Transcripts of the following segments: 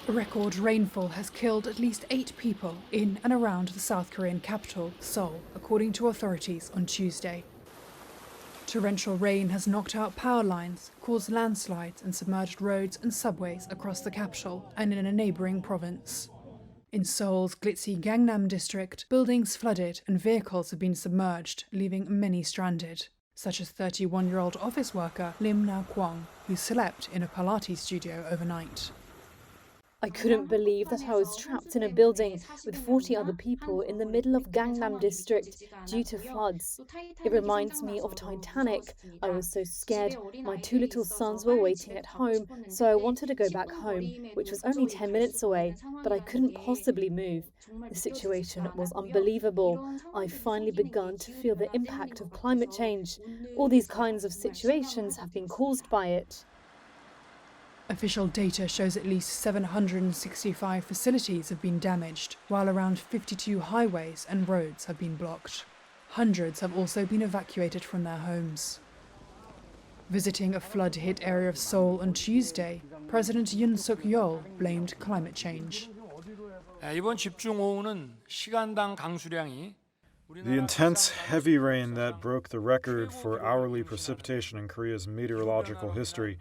A record rainfall has killed at least 8 people in and around the South Korean capital, Seoul, according to authorities on Tuesday. Torrential rain has knocked out power lines, caused landslides and submerged roads and subways across the capital and in a neighbouring province. In Seoul's glitzy Gangnam district, buildings flooded and vehicles have been submerged, leaving many stranded, such as 31-year-old office worker Lim Na-kwang, who slept in a Pilates studio overnight. I couldn't believe that I was trapped in a building with 40 other people in the middle of Gangnam district due to floods. It reminds me of Titanic. I was so scared. My 2 little sons were waiting at home, so I wanted to go back home, which was only 10 minutes away, but I couldn't possibly move. The situation was unbelievable. I've finally begun to feel the impact of climate change. All these kinds of situations have been caused by it. Official data shows at least 765 facilities have been damaged, while around 52 highways and roads have been blocked. Hundreds have also been evacuated from their homes. Visiting a flood-hit area of Seoul on Tuesday, President Yoon Suk-yeol blamed climate change. 이번 집중호우는 시간당 강수량이 The intense, heavy rain that broke the record for hourly precipitation in Korea's meteorological history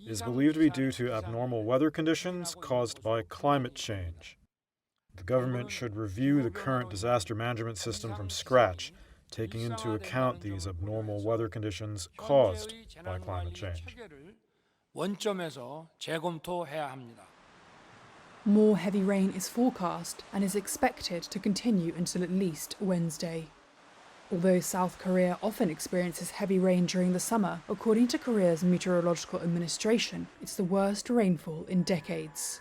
is believed to be due to abnormal weather conditions caused by climate change. The government should review the current disaster management system from scratch, taking into account these abnormal weather conditions caused by climate change. 원점에서 재검토해야 합니다. More heavy rain is forecast and is expected to continue until at least Wednesday. Although South Korea often experiences heavy rain during the summer, according to Korea's Meteorological Administration, it's the worst rainfall in decades.